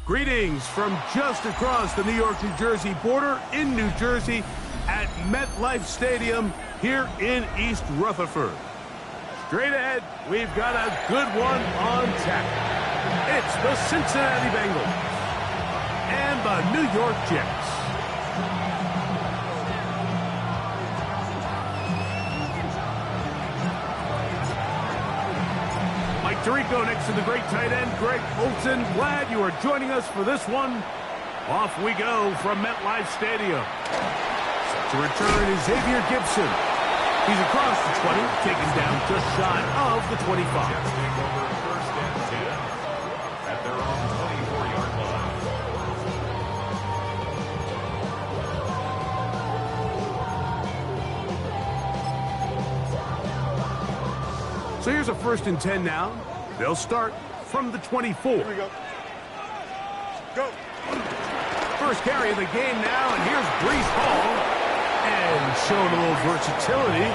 Greetings from just across the New York-New Jersey border in New Jersey at MetLife Stadium here in East Rutherford. Straight ahead, we've got a good one on tap. It's the Cincinnati Bengals and the New York Jets. Tirico next to the great tight end, Greg Olsen. Glad you are joining us for this one. Off we go from MetLife Stadium. Set to return is Xavier Gibson. He's across the 20, taken down just shy of the 25. Jets take over first and 10 at their own 24-yard line. So here's a first and 10 now. They'll start from the 24. Here we go. Go. First carry of the game now, and here's Breece Hall. And showing a little versatility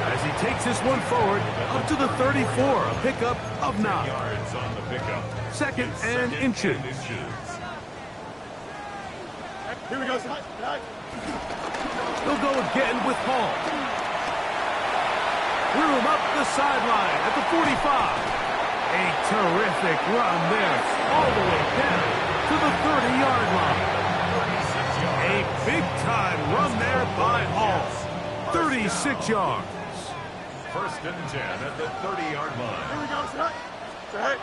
as he takes this one forward up to the 34, a pickup of 9. Yards on the pickup. Second and inches. Here we go. He'll go again with Hall. Room up the sideline at the 45. A terrific run there, all the way down to the 30-yard line. A big-time run there by Hall. 36 yards. First and 10 at the 30-yard line. Here we go. Set.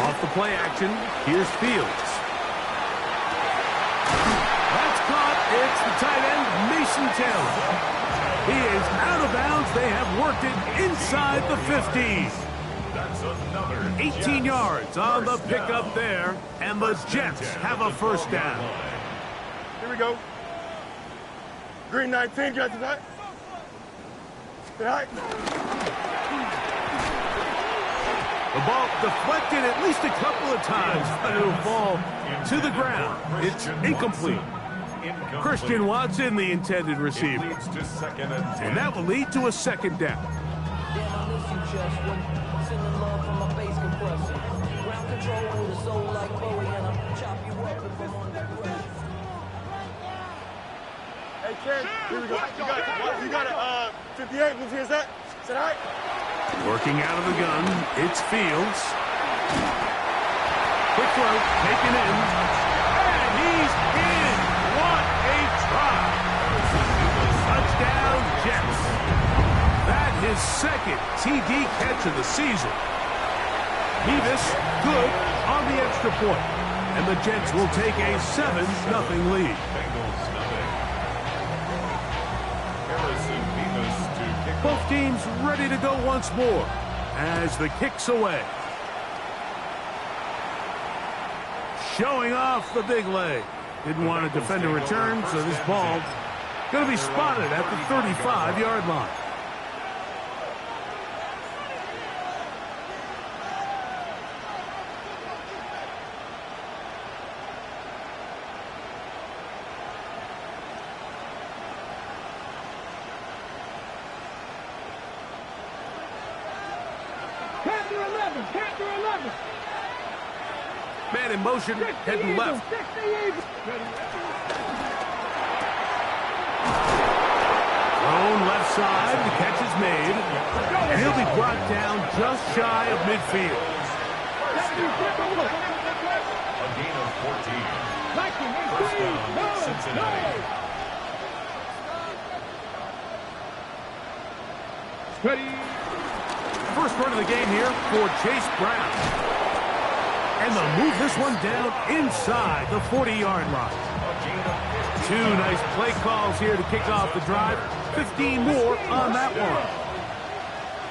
Off the play action, here's Fields. That's caught. It's the tight end, Mason Taylor. He is out of bounds. They have worked it inside the 15. That's another 18 yards on the pickup there, and the Jets have a first down. Here we go. Green 19, got that. Right. The ball deflected at least a couple of times, but it'll fall to the ground. It's incomplete. Christian Watson, the intended receiver. Leads to second and 10. And that will lead to a second down. Damn, I miss you, Joshua. Sending love from my bass compressor. Ground control with a soul like Bowie, and I'll chop you up if I'm under pressure. Hey, Ken, here we go. You got a 58. Who's here? Is that? Is that right? Working out of the gun, it's Fields. Quick throw, taken in. And he's in. What a try. Touchdown, Jets. That his second TD catch of the season. Nevis good on the extra point. And the Jets will take a 7-0 lead. Bengals nothing. Harrison Nevis to kick. Both teams ready to go once more as the kick's away. Showing off the big leg. Didn't want to defend a return, so this ball going to be spotted at the 35-yard line. Man in motion, heading left. Thrown left side, the catch is made. And he'll be brought down just shy of midfield. A gain of 14. First down, Cincinnati. First run of the game here for Chase Brown. And they'll move this one down inside the 40-yard line. A gain of Two nice play calls here to kick off the drive. 15 more on that one.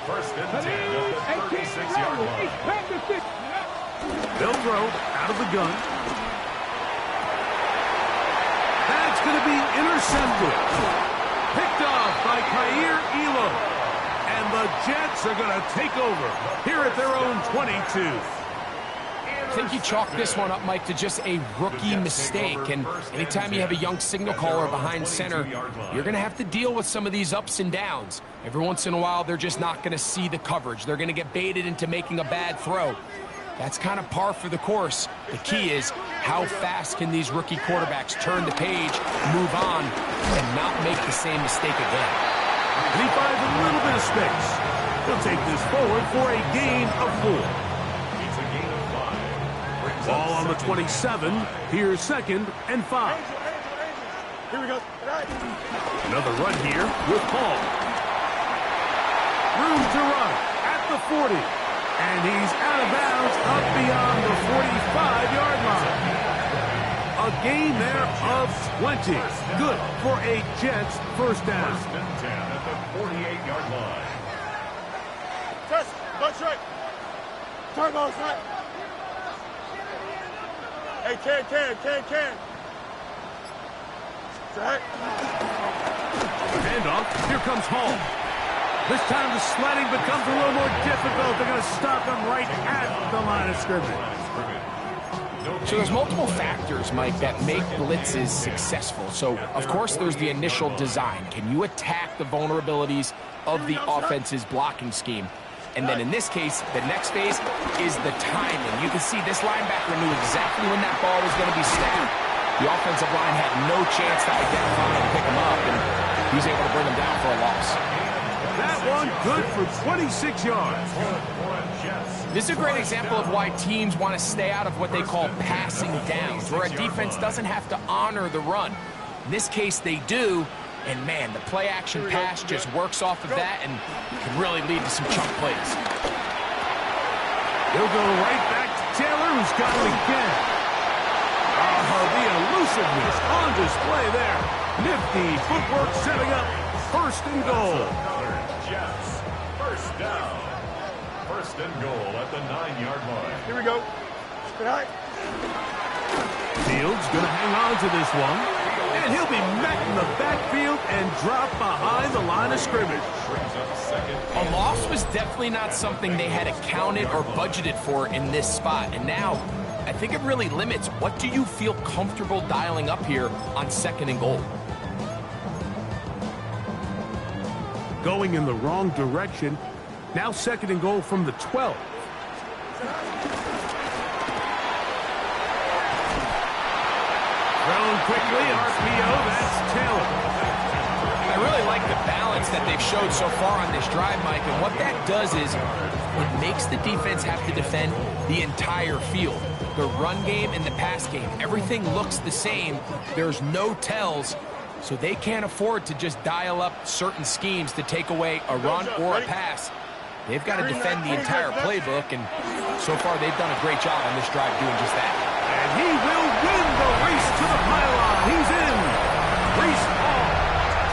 First and 10 at the 36-yard line. They'll throw out of the gun. That's going to be intercepted. Picked off by Kaiir Elo. And the Jets are going to take over here at their own 22. I think you chalk this one up, Mike, to just a rookie mistake. And anytime you have a young signal caller behind center, you're going to have to deal with some of these ups and downs. Every once in a while, they're just not going to see the coverage. They're going to get baited into making a bad throw. That's kind of par for the course. The key is how fast can these rookie quarterbacks turn the page, move on, and not make the same mistake again. He finds a little bit of space. He'll take this forward for a gain of 4. It's a gain of 5. Ball on the 27. Here's 2nd and 5. Here we go. Another run here with Paul. Room to run at the 40. And he's out of bounds up beyond the 45-yard line. A gain there of 20. Good for a Jets first down. First and 10 at the 48-yard line. Test. Butt straight. Turn ball straight. Hey, can. Straight. Handoff. Here comes Hall. This time the sledding becomes a little more difficult. They're going to stop him right at the line of scrimmage. So there's multiple factors, Mike, that make blitzes successful. So, of course, there's the initial design. Can you attack the vulnerabilities of the offense's blocking scheme? And then in this case, the next phase is the timing. You can see this linebacker knew exactly when that ball was going to be snapped. The offensive line had no chance to identify and pick him up, and he's able to bring him down for a loss. That one good for 26 yards. This is a great example of why teams want to stay out of what they call passing downs, where a defense doesn't have to honor the run. In this case, they do, and man, the play-action pass just works off of that and can really lead to some chunk plays. He'll go right back to Taylor, who's got it again. The elusiveness on display there. Nifty footwork setting up 1st and goal. Jets, first down. First and goal at the 9-yard line. Here we go. Good night. Fields going to hang on to this one. And he'll be met in the backfield and dropped behind the line of scrimmage. A loss was definitely not something they had accounted or budgeted for in this spot. And now, I think it really limits what do you feel comfortable dialing up here on 2nd and goal. Going in the wrong direction. Now 2nd and goal from the 12. Thrown quickly, RPO, that's Taylor. I really like the balance that they've showed so far on this drive, Mike, and what that does is it makes the defense have to defend the entire field. The run game and the pass game, everything looks the same. There's no tells, so they can't afford to just dial up certain schemes to take away a run or a pass. They've got to defend the entire playbook, and so far they've done a great job on this drive doing just that. And he will win the race to the pylon. He's in. Reese Hall.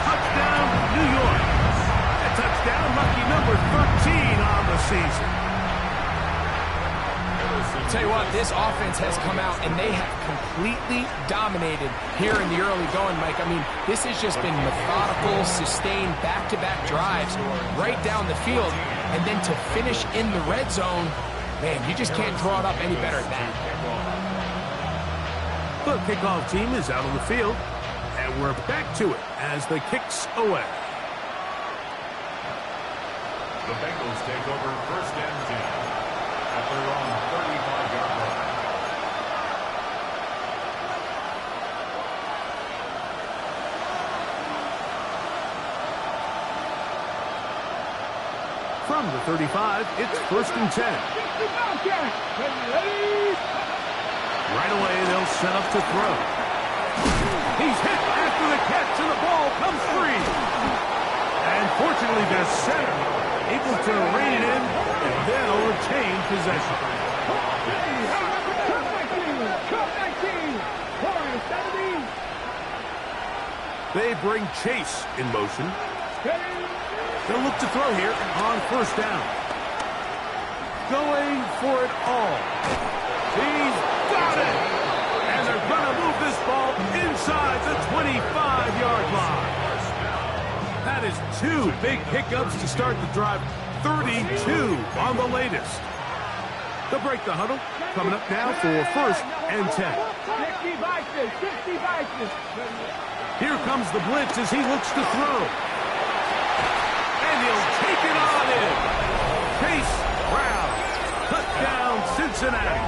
Touchdown, New York. A touchdown, lucky number 13 on the season. I'll tell you what, this offense has come out, and they have completely dominated here in the early going, Mike. I mean, this has just been methodical, sustained, back-to-back drives right down the field. And then to finish in the red zone, man, you just can't draw it up any better than that. The kickoff team is out on the field, and we're back to it as the kicks away. The Bengals take over 1st and 10 at their own 35-yard line. From the 35, it's 1st and 10. Right away, they'll set up to throw. He's hit after the catch, and the ball comes free. And fortunately, their center able to rein it in, and they'll retain possession. They bring Chase in motion. They'll look to throw here on first down. Going for it all. He's got it! And they're going to move this ball inside the 25-yard line. That is 2 big hiccups to start the drive. 32 on the latest. They'll break the huddle. Coming up now for first and 10. 60 Vikings, 60 Vikings. Here comes the blitz as he looks to throw. And he'll take it on in. Chase Brown. Touchdown, Cincinnati.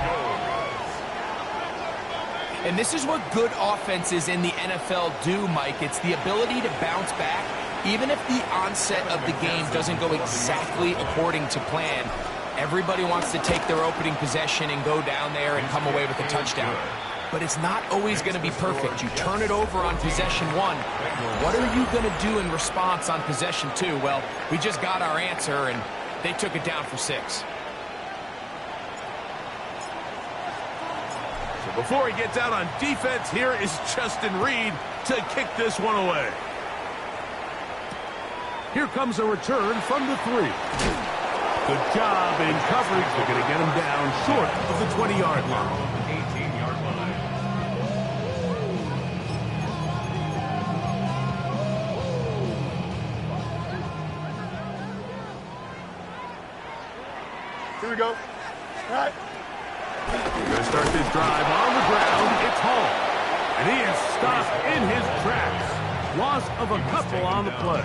And this is what good offenses in the NFL do, Mike. It's the ability to bounce back, even if the onset of the game doesn't go exactly according to plan. Everybody wants to take their opening possession and go down there and come away with a touchdown. But it's not always going to be perfect. You turn it over on possession 1. What are you going to do in response on possession 2? Well, we just got our answer, and they took it down for 6. So before he gets out on defense, here is Justin Reed to kick this one away. Here comes a return from the 3. Good job in coverage. They're going to get him down short of the 20-yard line. 18-yard line. Here we go. All right. We're going to start this drive on the ground. It's Hall. And he is stopped in his tracks. Loss of a couple on the play.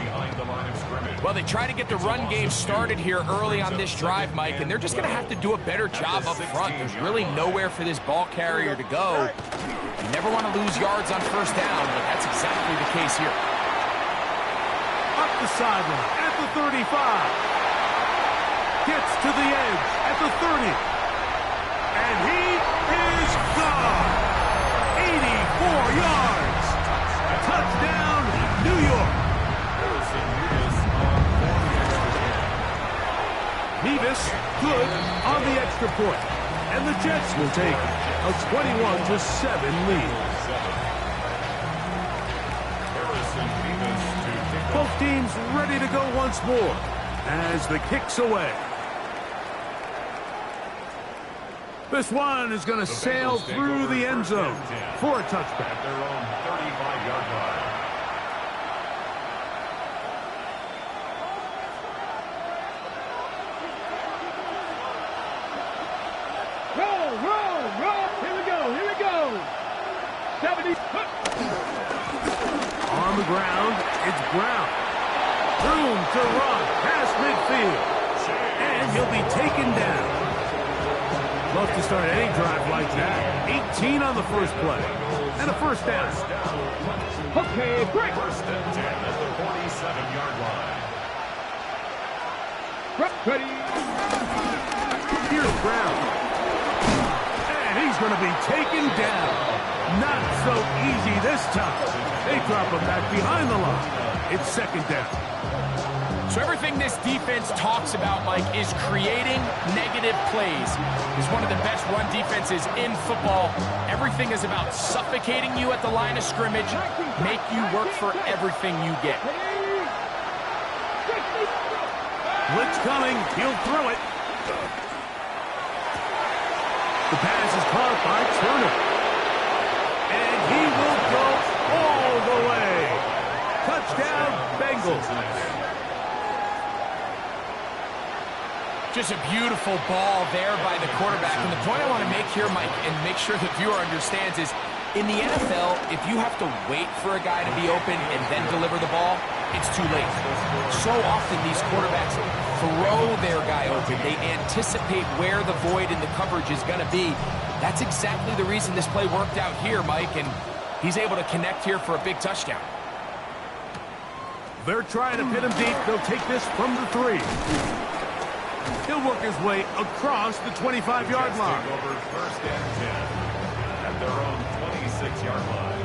Well, they try to get the run game started here early on this drive, Mike, and they're just going to have to do a better job up front. There's really nowhere for this ball carrier to go. You never want to lose yards on first down, but that's exactly the case here. Up the sideline at the 35. Gets to the edge at the 30. And he is gone. 84 yards. Touchdown, New York. Nevis good on the extra point. And the Jets will take a 21-7 lead. Both teams ready to go once more as the kick's away. This one is going to sail through the end zone for a touchback. At their own 35-yard line. Roll. Here we go. 70. On the ground, it's Brown. Room to run past midfield. And he'll be taken down. Love to start any drive like that. 18 on the first play. And a first down. Okay, break. First and 10 at the 47-yard line. Ready. Here's Brown. And he's going to be taken down. Not so easy this time. They drop him back behind the line. It's second down. So everything this defense talks about, Mike, is creating negative plays. It's one of the best run defenses in football. Everything is about suffocating you at the line of scrimmage, make you work for everything you get. Blitz coming. He'll throw it. The pass is caught by Turner. And he will go all the way. Touchdown, Bengals. Just a beautiful ball there by the quarterback. And the point I want to make here, Mike, and make sure the viewer understands is, in the NFL, if you have to wait for a guy to be open and then deliver the ball, it's too late. So often these quarterbacks throw their guy open. They anticipate where the void in the coverage is going to be. That's exactly the reason this play worked out here, Mike, and he's able to connect here for a big touchdown. They're trying to pin him deep. They'll take this from the 3. He'll work his way across the 25-yard line. Take over first and 10 at their own 26-yard line.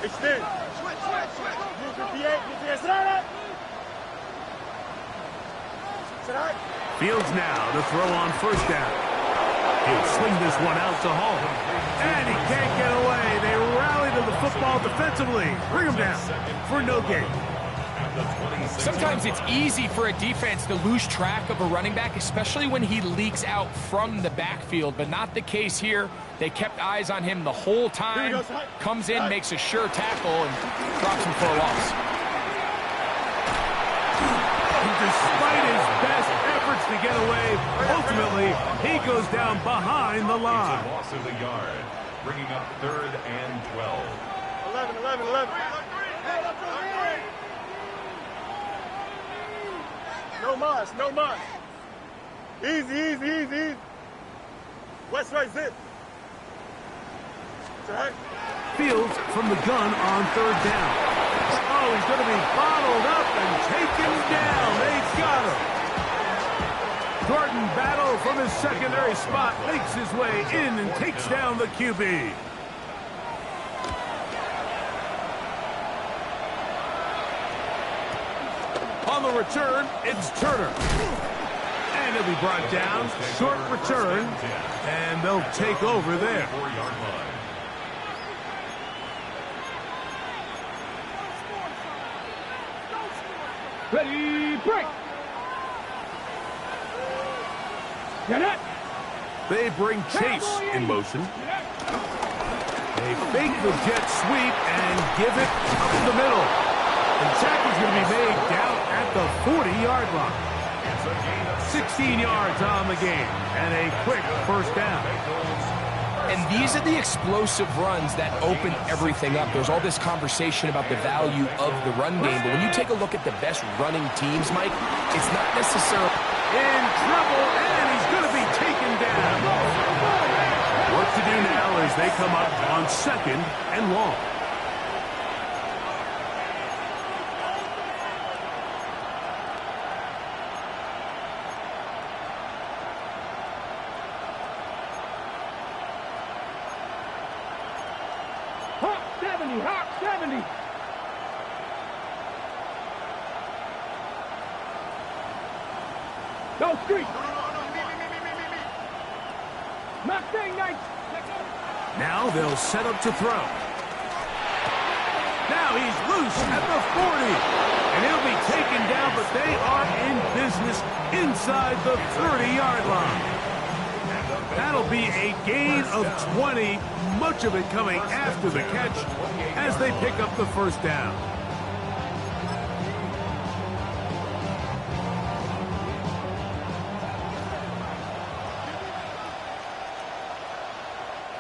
Extend. Switch. Move 58. Sit down. Fields now to throw on first down. He'll sling this one out to Hall. And he can't get away. They rally to the football defensively. Bring him down for no gain. Sometimes it's easy for a defense to lose track of a running back, especially when he leaks out from the backfield, but not the case here. They kept eyes on him the whole time. Comes in, makes a sure tackle, and drops him for a loss. Despite his best efforts to get away, ultimately, he goes down behind the line. It's a loss of the yard, bringing up 3rd and 12. 11. No mas. Easy. West right zip. Fields from the gun on 3rd down. Oh, he's going to be bottled up and taken down. They've got him. Gordon battle from his secondary spot, makes his way in and takes down the QB. On the return, it's Turner. And he'll be brought down. Short return. And they'll take over there. 4-yard line. Ready, break. Get it. They bring Chase in motion. They fake the jet sweep and give it up the middle. The tackle's going to be made down at the 40-yard line. 16 yards on the game and a quick first down. And these are the explosive runs that open everything up. There's all this conversation about the value of the run game, but when you take a look at the best running teams, Mike, it's not necessarily In trouble, and he's going to be taken down. Work to do now as they come up on 2nd and long. Hawk 70. Go street. Mustang Knights. Now they'll set up to throw. Now he's loose at the 40. And he'll be taken down, but they are in business inside the 30-yard line. That'll be a gain of 20, much of it coming after the catch as they pick up the first down.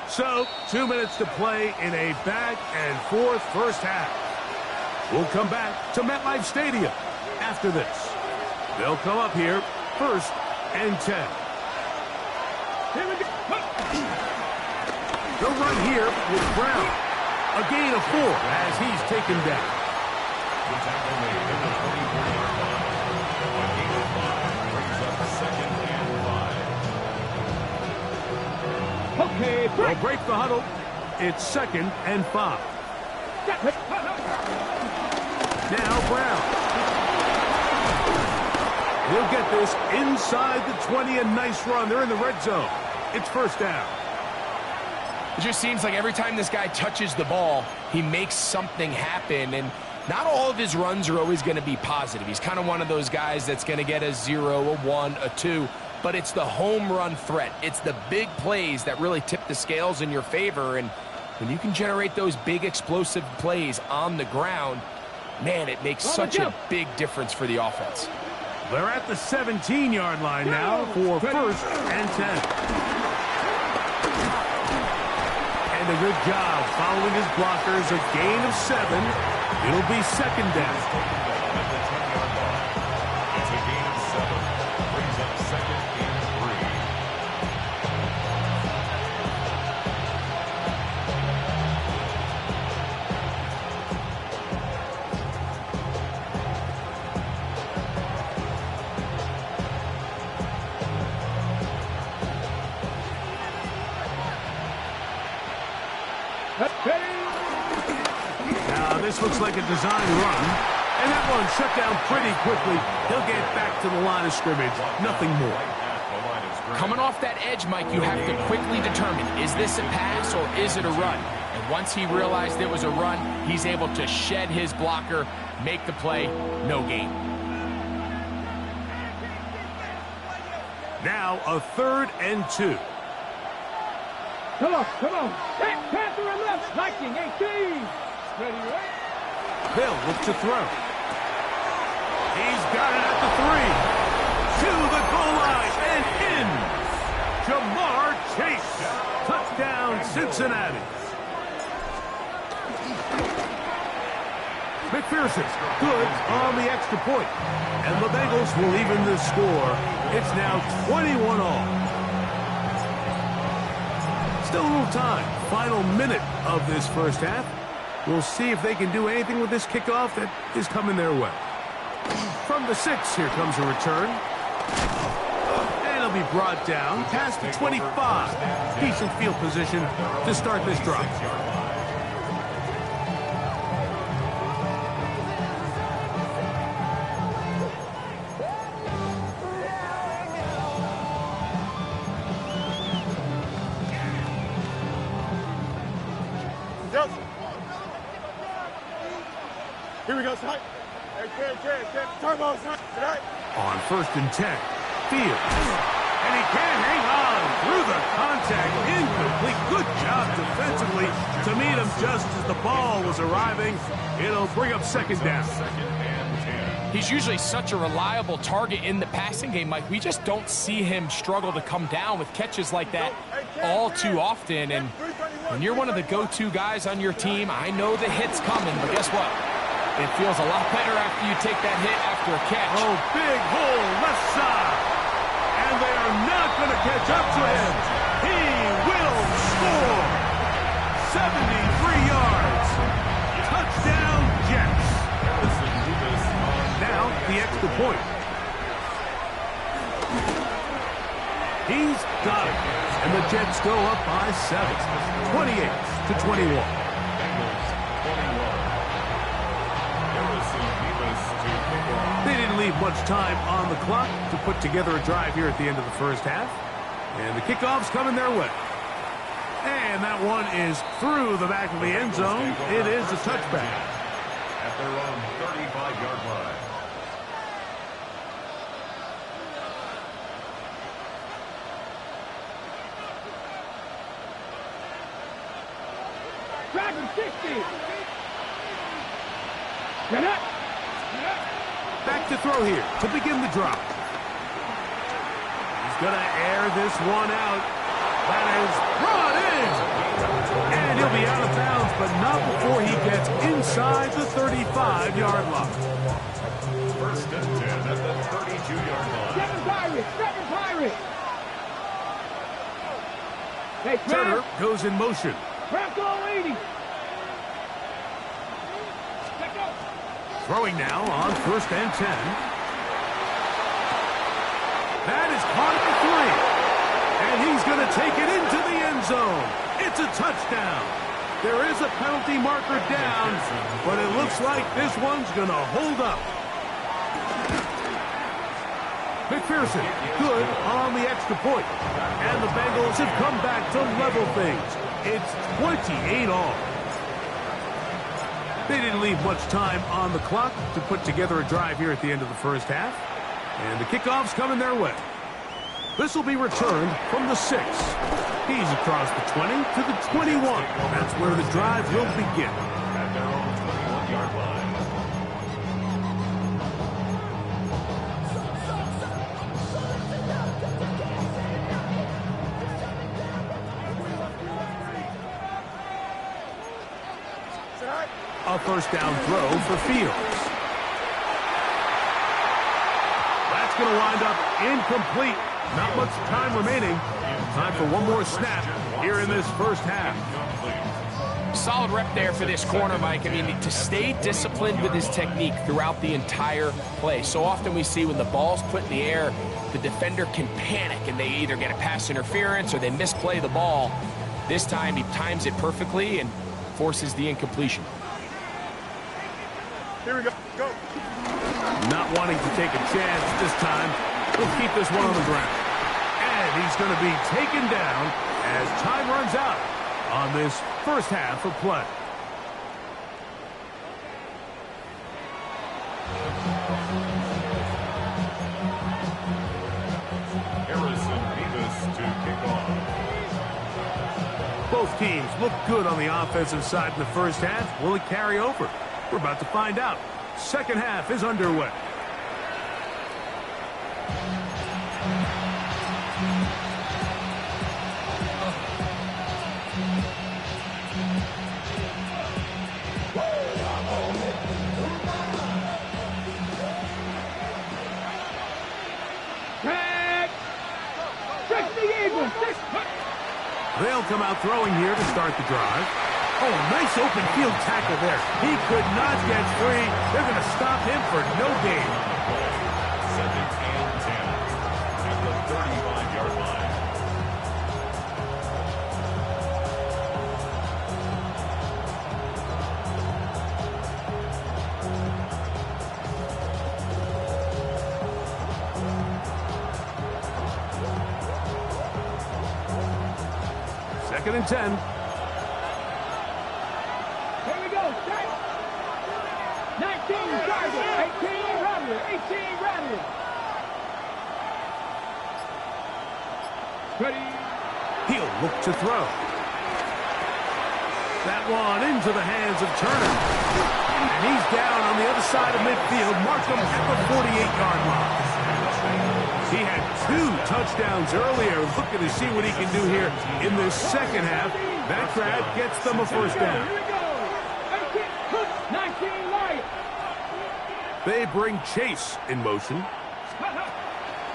So, 2 minutes to play in a back-and-forth first half. We'll come back to MetLife Stadium after this. They'll come up here 1st and 10. Here we go. They'll run here with Brown. A gain of 4 as he's taken down. The tackle made at the 24-yard line. A gain of 5 brings up 2nd and 5. Okay, They'll break. break the huddle. It's 2nd and 5. Now Brown. He'll get this inside the 20. A nice run. They're in the red zone. It's first down. It just seems like every time this guy touches the ball, he makes something happen, and not all of his runs are always going to be positive. He's kind of one of those guys that's going to get a 0, a 1, a 2, but it's the home run threat. It's the big plays that really tip the scales in your favor, and when you can generate those big explosive plays on the ground, man, it makes such a big difference for the offense. They're at the 17-yard line now for 1st and 10. And a good job following his blockers. A gain of 7. It'll be 2nd down. At the 10-yard line. It's a gain of 7. Brings up 2nd and 3. Now this looks like a design run. And that one shut down pretty quickly. He'll get back to the line of scrimmage. Nothing more. Coming off that edge, Mike, you have to quickly determine, is this a pass or is it a run? And once he realized it was a run, he's able to shed his blocker, make the play, no gain. Now a 3rd and 2. Come on, come on. Panther and left. 1918. Ready, right? They'll look to throw. He's got it at the 3. To the goal line and in. Jamar Chase. Touchdown, Cincinnati. McPherson, good on the extra point. And the Bengals will even the score. It's now 21 all. Still a little time. Final minute of this first half. We'll see if they can do anything with this kickoff that is coming their way. From the 6, here comes a return. And it'll be brought down past the 25. Decent field position to start this drive. Here we go, son. Hey, Ken, turbo, son. Right. On 1st and 10, Fields. And he can't hang on through the contact. Incomplete. Good job defensively to meet him just as the ball was arriving. It'll bring up 2nd down. He's usually such a reliable target in the passing game, Mike. We just don't see him struggle to come down with catches like that all too often. And when you're one of the go-to guys on your team, I know the hit's coming, but guess what? It feels a lot better after you take that hit after a catch. Oh, big hole left side. And they are not going to catch up to him. He will score. 73 yards. Touchdown, Jets. Now, the extra point. He's got it. And the Jets go up by 7. 28-21. They didn't leave much time on the clock to put together a drive here at the end of the first half. And the kickoff's coming their way. And that one is through the back of the end zone. It is a touchback. At their own 35-yard line. Dragon 60. Get up. Back to throw here to begin the drop. He's going to air this one out. That is brought in. And he'll be out of bounds, but not before he gets inside the 35-yard line. 1st and 10 at the 32-yard line. Seven Pirates. Hey, Turner goes in motion. Bronco 80. Throwing now on 1st and 10. That is caught at the 3. And he's going to take it into the end zone. It's a touchdown. There is a penalty marker down, but it looks like this one's going to hold up. McPherson, good on the extra point. And the Bengals have come back to level things. It's 28 all. They didn't leave much time on the clock to put together a drive here at the end of the first half. And the kickoff's coming their way. This will be returned from the 6. He's across the 20 to the 21. That's where the drive will begin. At their own 21-yard line. A 1st down throw for Fields. That's going to wind up incomplete. Not much time remaining. Time for one more snap here in this first half. Solid rep there for this corner, Mike. I mean, to stay disciplined with his technique throughout the entire play. So often we see when the ball's put in the air, the defender can panic and they either get a pass interference or they misplay the ball. This time he times it perfectly and forces the incompletion. Here we go. Go. Not wanting to take a chance this time. He'll keep this one on the ground. And he's going to be taken down as time runs out on this first half of play. To kick off. Both teams look good on the offensive side in the first half. Will it carry over? We're about to find out. Second half is underway. They'll come out throwing here to start the drive. Oh, nice open field tackle there. He could not get free. They're going to stop him for no gain. Second and 10 at the 35-yard line. Second and 10. Here we go. Set. 19 target. 18 Rattler. 18 Rattler. Ready. He'll look to throw. That one into the hands of Turner. And he's down on the other side of midfield. Mark him at the 48-yard line. He had 2 touchdowns earlier. Looking to see what he can do here in this second half. That grab gets them a first down. Here we go. 19 Lions. They bring Chase in motion.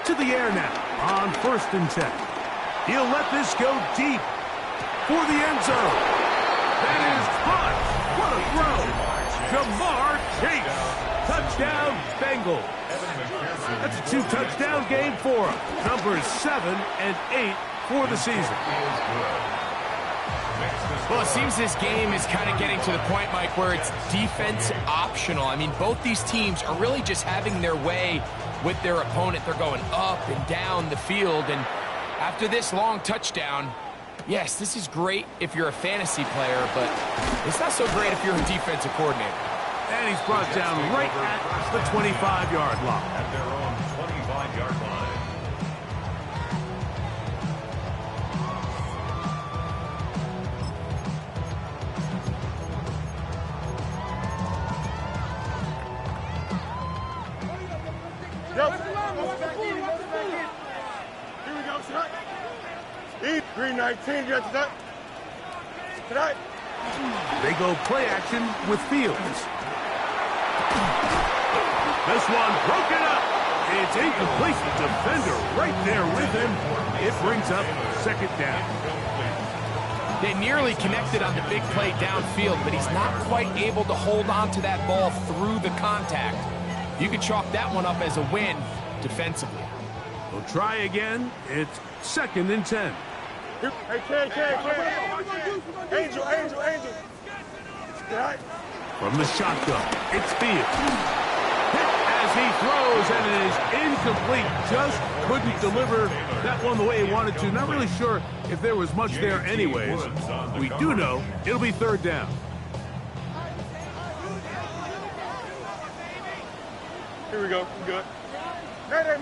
To the air now on first and 10. He'll let this go deep for the end zone. That is caught. What a throw. Jamar Chase. Touchdown, Bengals. That's a 2-touchdown game for him. Numbers 7 and 8 for the season. Well, it seems this game is kind of getting to the point, Mike, where it's defense optional. I mean, both these teams are really just having their way with their opponent. They're going up and down the field, and after this long touchdown, yes, this is great if you're a fantasy player, but it's not so great if you're a defensive coordinator. And he's brought down right at the 25-yard line. At their own 25-yard line. Yep. Here we go. Tonight. Eat. 319. You got tonight. Tonight. They go play action with Fields. This one broken up. It's incomplete. Defender right there with him. It brings up second down. They nearly connected on the big play downfield, but he's not quite able to hold on to that ball through the contact. You could chalk that one up as a win defensively. We'll try again. It's second and 10. Hey, K. Angel. Tonight. From the shotgun, it's Fields. Hit as he throws, and it is incomplete. Just couldn't deliver that one the way he wanted to. Not really sure if there was much there anyways. We do know it'll be third down. Here we go. We good. Hey,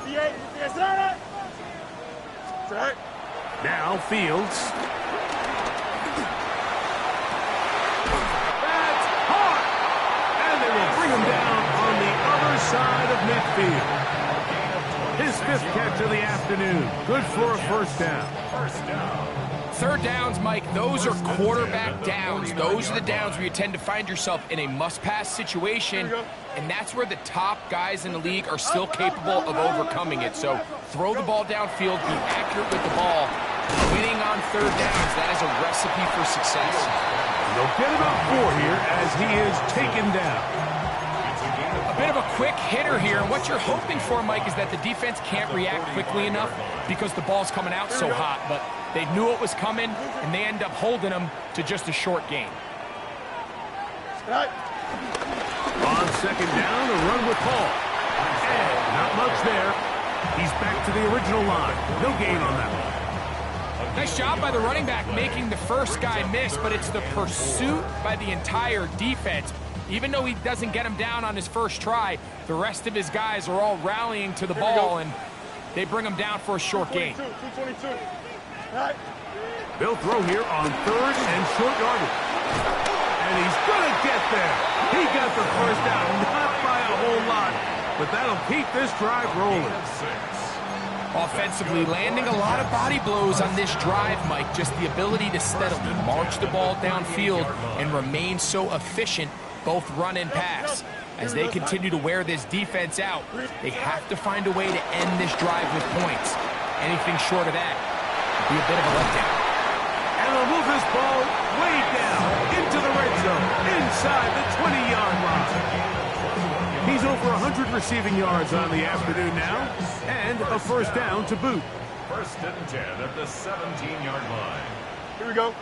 58. Tonight. Now Fields. Bring him down on the other side of midfield. His 5th catch of the afternoon. Good for a first down. Third downs, Mike, those are quarterback downs. Those are the downs where you tend to find yourself in a must-pass situation, and that's where the top guys in the league are still capable of overcoming it. So throw the ball downfield, be accurate with the ball. Winning on third downs, that is a recipe for success. They'll get about 4 here as he is taken down. A bit of a quick hitter here, and what you're hoping for, Mike, is that the defense can't react quickly enough because the ball's coming out so hot, but they knew it was coming, and they end up holding them to just a short gain. On second down, a run with Hall. And not much there. He's back to the original line. No gain on that one. Nice job by the running back making the first guy miss, but it's the pursuit by the entire defense. Even though he doesn't get him down on his first try, the rest of his guys are all rallying to the ball, and they bring him down for a short gain. 222. All right. They'll throw here on third and short yardage. And he's going to get there. He got the first down, not by a whole lot, but that'll keep this drive rolling. Offensively, landing a lot of body blows on this drive, Mike. Just the ability to steadily march the ball downfield and remain so efficient, both run and pass. As they continue to wear this defense out, they have to find a way to end this drive with points. Anything short of that would be a bit of a letdown. And they'll move this ball way down into the red zone, inside the 20-yard line. He's over 100 receiving yards on the afternoon now, and a first down to boot. First and 10 at the 17-yard line. Here we go.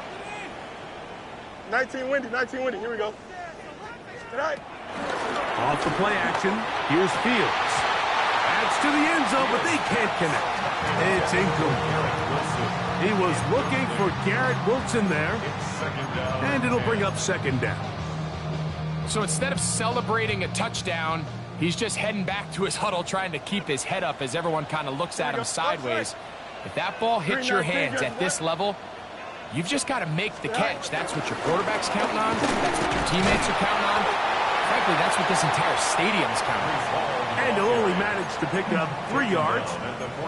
19 windy. Here we go. All right. Off the play action, here's Fields. Adds to the end zone, but they can't connect. It's incomplete. He was looking for Garrett Wilson there, and it'll bring up second down. So instead of celebrating a touchdown, he's just heading back to his huddle trying to keep his head up as everyone kind of looks at him sideways. If that ball hits your hands at this level, you've just got to make the catch. That's what your quarterback's counting on. That's what your teammates are counting on. Frankly, that's what this entire stadium's counting on. And he'll only manage to pick up 3 yards,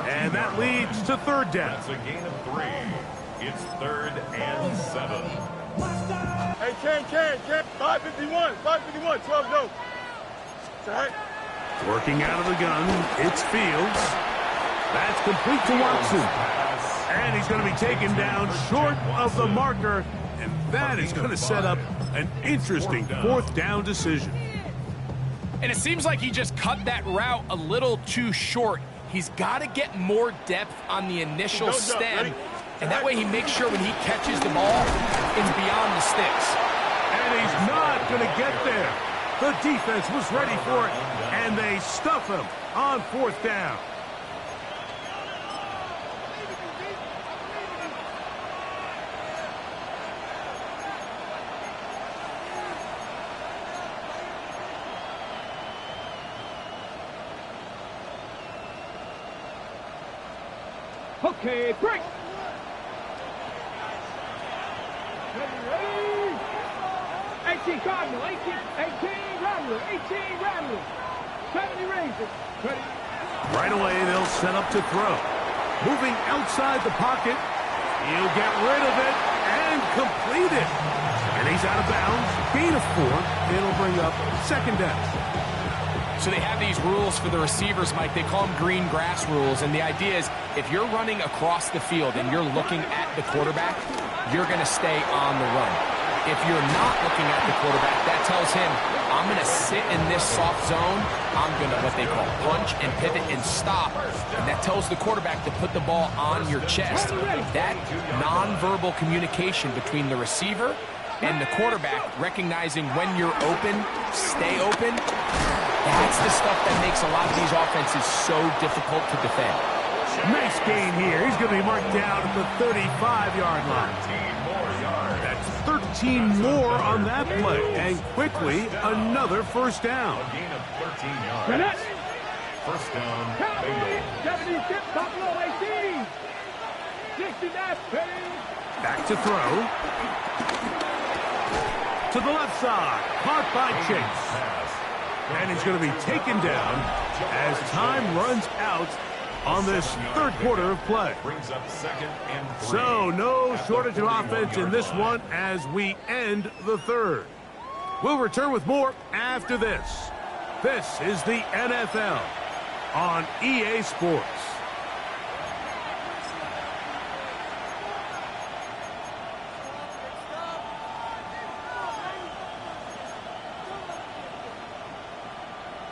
and that leads to third down. That's a gain of 3. It's 3rd and 7. Hey, Ken. 551, 12 go. All right. Working out of the gun, it's Fields. That's complete to Watson. And he's going to be taken down short of the marker, and that is going to set up an interesting fourth down decision. And it seems like he just cut that route a little too short. He's got to get more depth on the initial stem, and that way he makes sure when he catches the ball, it's beyond the sticks. And he's not going to get there. The defense was ready for it, and they stuff him on fourth down. Okay, break. Ready. 18 Cardinal, 18 Rattler, 18 Rattler. 70 Razor. Ready. Right away, they'll set up to throw. Moving outside the pocket. He'll get rid of it and complete it. And he's out of bounds. Gain of 4. It'll bring up second down. So they have these rules for the receivers, Mike. They call them green grass rules. And the idea is if you're running across the field and you're looking at the quarterback, you're going to stay on the run. If you're not looking at the quarterback, that tells him, I'm going to sit in this soft zone. I'm going to, what they call, punch and pivot and stop. And that tells the quarterback to put the ball on your chest. That nonverbal communication between the receiver and the quarterback, recognizing when you're open, stay open, that's the stuff that makes a lot of these offenses so difficult to defend. Nice gain here. He's going to be marked down at the 35-yard line. 13 more yards. That's 13 more on that play. And quickly, another first down. A gain of 13 yards. Connect. First down, Cowboys, Bengals. 76, Buffalo 18. 69, ready. Back to throw. To the left side. Caught by Chase. And he's going to be taken down as time runs out on this third quarter of play. Brings up 2nd and 3. So no shortage of offense in this one as we end the third. We'll return with more after this. This is the NFL on EA Sports.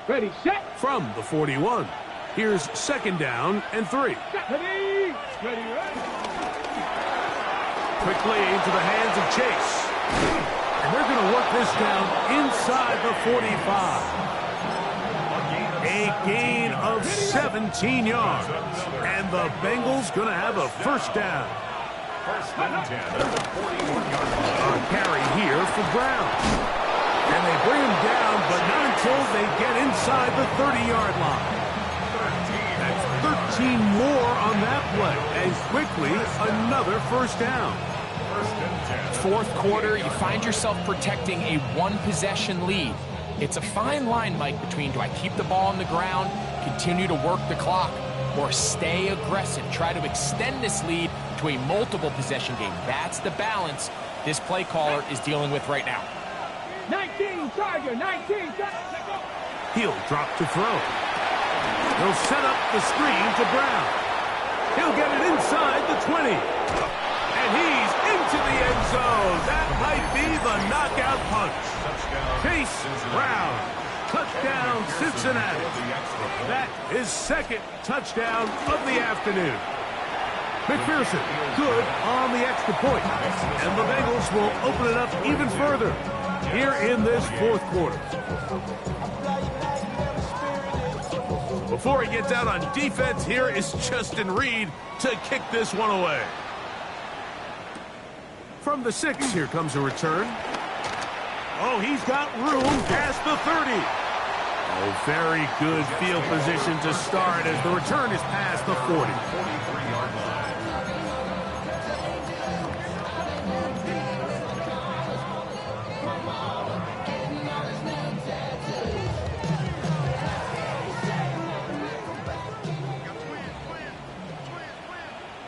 Ready, set. From the 41, here's second down and 3. Ready. Ready, ready. Quickly into the hands of Chase. And they're going to work this down inside the 45. A gain of 17 yards. And the Bengals going to have a first down. First and 10 at the 41-yard line. A carry here for Brown. And they bring him down, but not until they get inside the 30-yard line. That's 13 more on that play. As quickly, another first down. First and 10. Fourth quarter, you find yourself protecting a one-possession lead. It's a fine line, Mike, between do I keep the ball on the ground, continue to work the clock, or stay aggressive, try to extend this lead to a multiple possession game. That's the balance this play caller is dealing with right now. 19 Charger, 19 Charger. He'll drop to throw. He'll set up the screen to Brown. He'll get it inside the 20. And he's into the end zone. That might be the knockout punch. Chase Brown. Touchdown, Cincinnati. That is second touchdown of the afternoon. McPherson, good on the extra point. And the Bengals will open it up even further here in this fourth quarter. Before he gets out on defense, here is Justin Reed to kick this one away. From the 6, here comes a return. Oh, he's got room past the 30. Oh, very good field position to start as the return is past the 40. 43-yard line.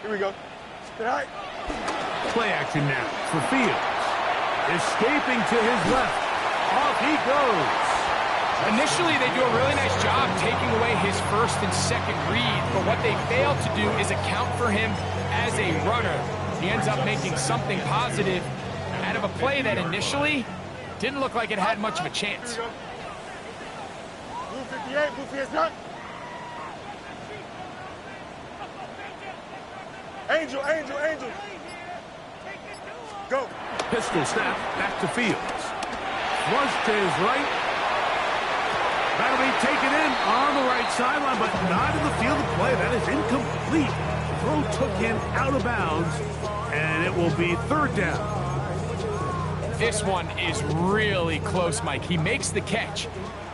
Here we go. All right. Play action now for Fields. Escaping to his left. Off he goes. Initially, they do a really nice job taking away his first and second read, but what they fail to do is account for him as a runner. He ends up making something positive out of a play that initially didn't look like it had much of a chance. Blue 58, blue 58 not. Angel, Angel, Angel. Go. Pistol snap back to Fields. Flush to his right. That'll be taken in on the right sideline, but not in the field of play. That is incomplete. Throw took him out of bounds, and it will be third down. This one is really close, Mike. He makes the catch,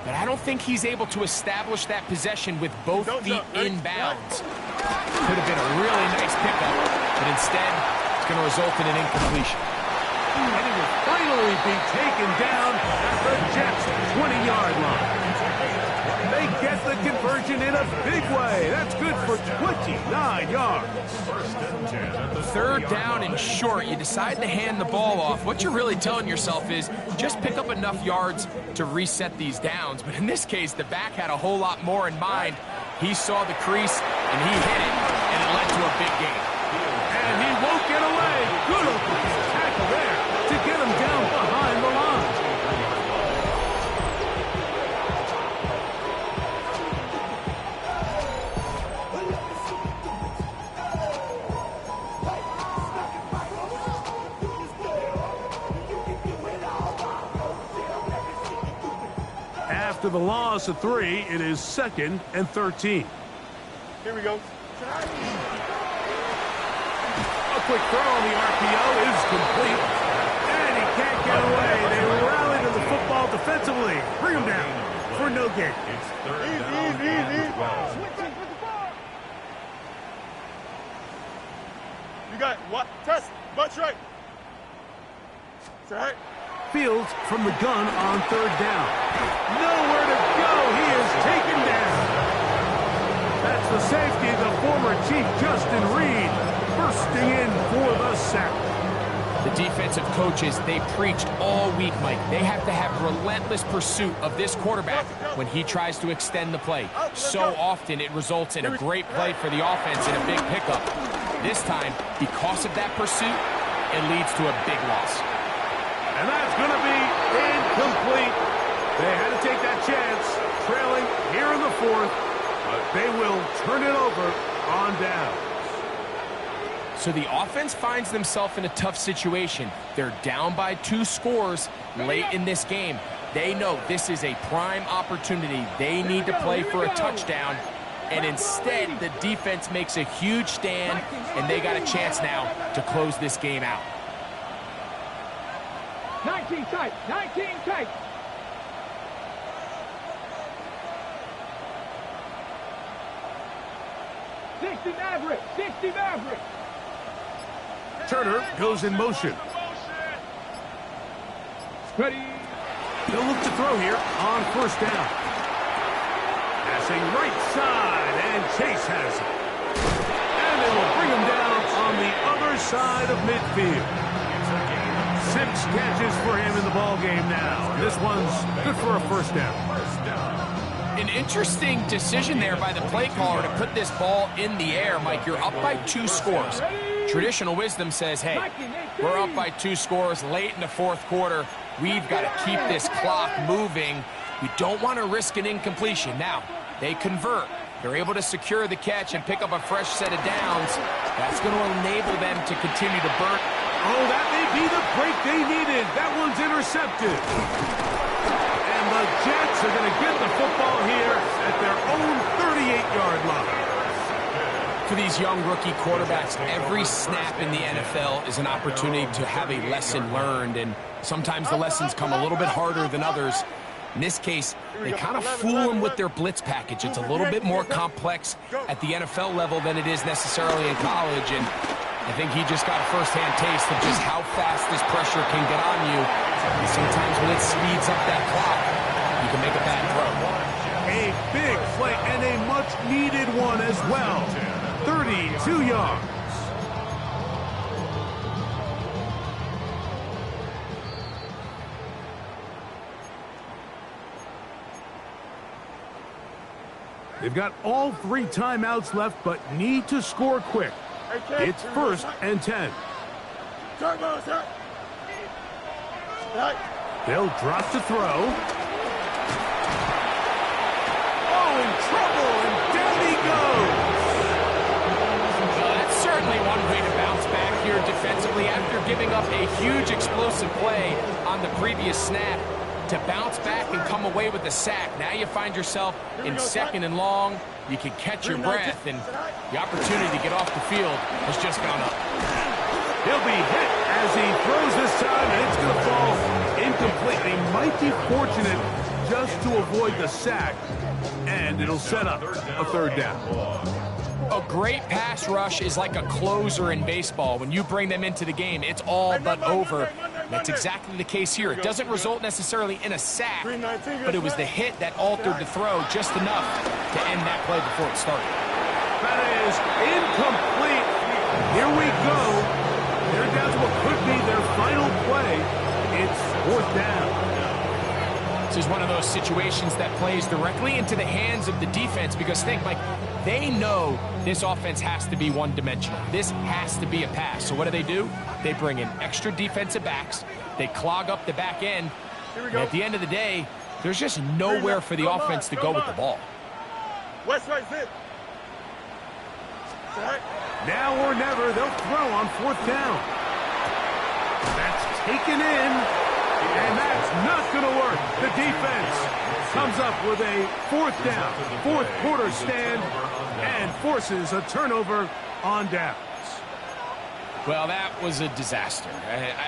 but I don't think he's able to establish that possession with both feet in bounds. Could have been a really nice pickup, but instead, it's going to result in an incompletion. And it will finally be taken down at the Jets' 20-yard line. They get the conversion in a big way. That's good for 29 yards. First and 10 at the Third down and short, you decide to hand the ball off. What you're really telling yourself is just pick up enough yards to reset these downs. But in this case, the back had a whole lot more in mind. He saw the crease, and he hit it, and it led to a big gain. And he won't get away. Good open tackle there to get him down behind the line. After the loss of 3, it is 2nd and 13. Here we go. A quick throw on the RPO is complete. And he can't get away. They rally to the football defensively. Bring him down for no gain. It's third down and 12. You got what? Test. Butt right. It's all right. Fields from the gun on third down. Nowhere to go. He is taken down. That's the safety, the former Chief Justin Reed, bursting in for the sack. The defensive coaches, they preached all week, Mike. They have to have relentless pursuit of this quarterback when he tries to extend the play. So often it results in a great play for the offense and a big pickup. This time, because of that pursuit, it leads to a big loss. And that's going to be incomplete. They had to take that chance, trailing here in the 4th, but they will turn it over on down. So the offense finds themselves in a tough situation. They're down by 2 scores late in this game. They know this is a prime opportunity. They need to play for a touchdown. And instead, the defense makes a huge stand, and they got a chance now to close this game out. 19 tight, 19 tight. Maverick, 60 Maverick. Turner goes in motion. Ready. They'll look to throw here on first down. Passing right side, and Chase has it. And they will bring him down on the other side of midfield. 6 catches for him in the ball game now. And this one's good for a first down. An interesting decision there by the play caller to put this ball in the air. Mike, you're up by 2 scores. Traditional wisdom says, hey, we're up by 2 scores late in the 4th quarter. We've got to keep this clock moving. We don't want to risk an incompletion. Now, they convert. They're able to secure the catch and pick up a fresh set of downs. That's going to enable them to continue to burn. Oh, that may be the break they needed. That one's intercepted. And the Jets are going to get the football here at their own 38-yard line. For these young rookie quarterbacks, every snap in the NFL is an opportunity to have a lesson learned, and sometimes the lessons come a little bit harder than others. In this case, they kind of fool them with their blitz package. It's a little bit more complex at the NFL level than it is necessarily in college, and I think he just got a first-hand taste of just how fast this pressure can get on you. And sometimes when it speeds up that clock, you can make a bad throw. A big play and a much-needed one as well. 32 yards. They've got all 3 timeouts left, but need to score quick. It's 1st and 10. They'll drop to throw. Oh, in trouble, and down he goes. Well, that's certainly one way to bounce back here defensively after giving up a huge explosive play on the previous snap. To bounce back and come away with a sack. Now you find yourself in 2nd and long. You can catch your breath, and the opportunity to get off the field has just gone up. He'll be hit as he throws this time, and it's going to fall incomplete. They might be fortunate just to avoid the sack, and it'll set up a 3rd down. A great pass rush is like a closer in baseball. When you bring them into the game, it's all but over. That's exactly the case here. It doesn't result necessarily in a sack, but it was the hit that altered the throw just enough to end that play before it started. That is incomplete. Here we go. They're down to what could be their final play. It's 4th down. This is one of those situations that plays directly into the hands of the defense because think, Mike, they know this offense has to be one-dimensional. This has to be a pass. So what do? They bring in extra defensive backs. They clog up the back end. And at the end of the day, there's just nowhere for the offense to go with the ball. West right zip. Now or never, they'll throw on 4th down. That's taken in, and that's not going to work. The defense comes up with a 4th down, 4th quarter stand, and forces a turnover on downs. Well, that was a disaster.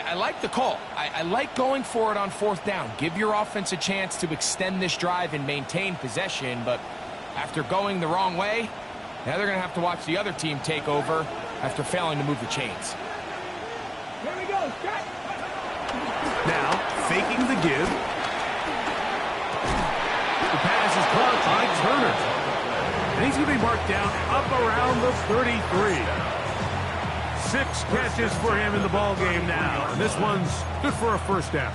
I like the call. I like going for it on 4th down. Give your offense a chance to extend this drive and maintain possession, but after going the wrong way, now they're going to have to watch the other team take over after failing to move the chains. Here we go, Jack. Now, faking the give. The pass is caught by Turner. And he's going to be marked down up around the 33. 6 catches for him in the ball game now. And this one's good for a 1st down.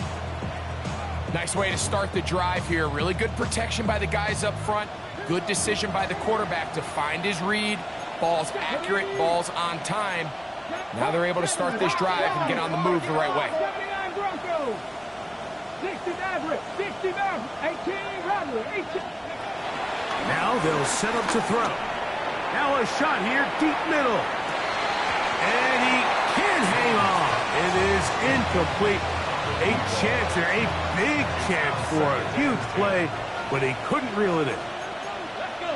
Nice way to start the drive here. Really good protection by the guys up front. Good decision by the quarterback to find his read. Ball's accurate, ball's on time. Now they're able to start this drive and get on the move the right way. 79 Broncos. 60 Maverick, 60 Maverick, 18 Rattler, 18. Now they'll set up to throw. Now a shot here, deep middle. And he can't hang on. It is incomplete. A chance here, a big chance for a huge play, but he couldn't reel it in. Let's go.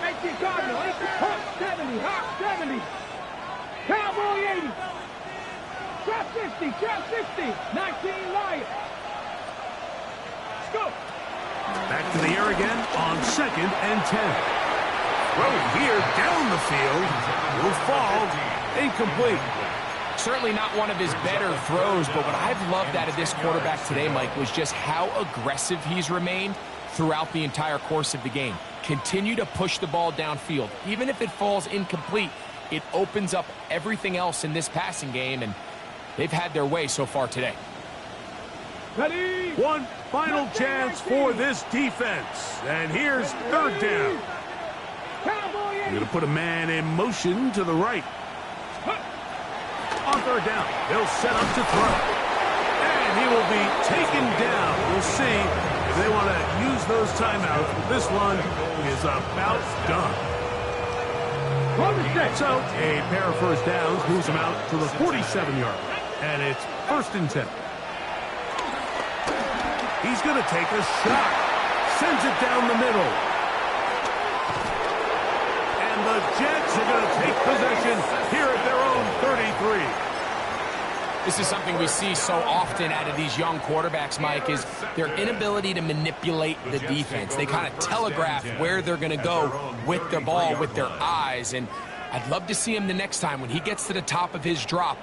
18 Cardinal, 80, Hawk 70, Hawk 70. Cowboy 80. Trap 60, Trap 60. 19 Lions. Let's go. Back to the air again on 2nd and 10. Throw here down the field. Will fall. Incomplete. Certainly not one of his better throws, but what I've loved out of this quarterback today, Mike, was just how aggressive he's remained throughout the entire course of the game. Continue to push the ball downfield. Even if it falls incomplete, it opens up everything else in this passing game, and they've had their way so far today. Ready. One final chance for this defense. And here's 3rd down. Cowboy 80. They're going to put a man in motion to the right. On 3rd down, they'll set up to throw. And he will be taken down. We'll see if they want to use those timeouts. This one is about done. So a pair of first downs moves him out to the 47-yard. And it's 1st and 10. He's going to take a shot. Sends it down the middle. And the Jets are going to take possession here at their own 33. This is something we see so often out of these young quarterbacks, Mike, is their inability to manipulate the defense. They kind of telegraph where they're going to go with the ball, with their eyes. And I'd love to see him the next time when he gets to the top of his drop.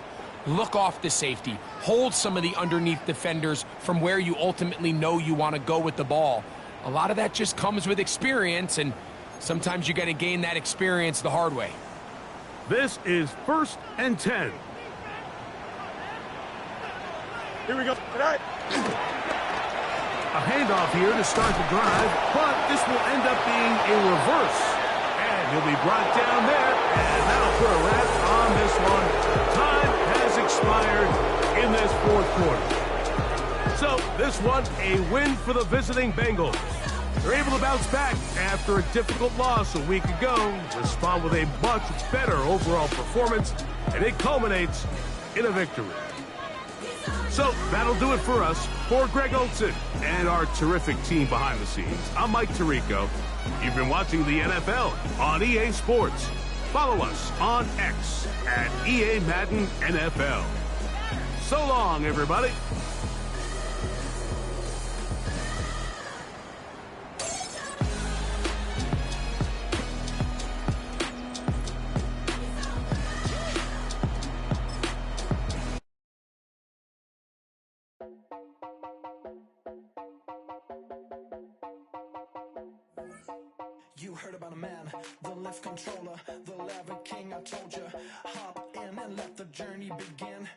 Look off the safety. Hold some of the underneath defenders from where you ultimately know you want to go with the ball. A lot of that just comes with experience, and sometimes you got to gain that experience the hard way. This is 1st and 10. Here we go. Tonight. A handoff here to start the drive, but this will end up being a reverse. And he'll be brought down there, and that'll put a wrap on this one. Time has expired in this 4th quarter. So this one, a win for the visiting Bengals. They're able to bounce back after a difficult loss a week ago, respond with a much better overall performance, and it culminates in a victory. So that'll do it for us. For Greg Olson and our terrific team behind the scenes, I'm Mike Tirico. You've been watching the NFL on EA Sports. Follow us on X at EA Madden NFL. So long, everybody. You heard about a man, the lift controller, the lever king. I told you, hop in and let the journey begin.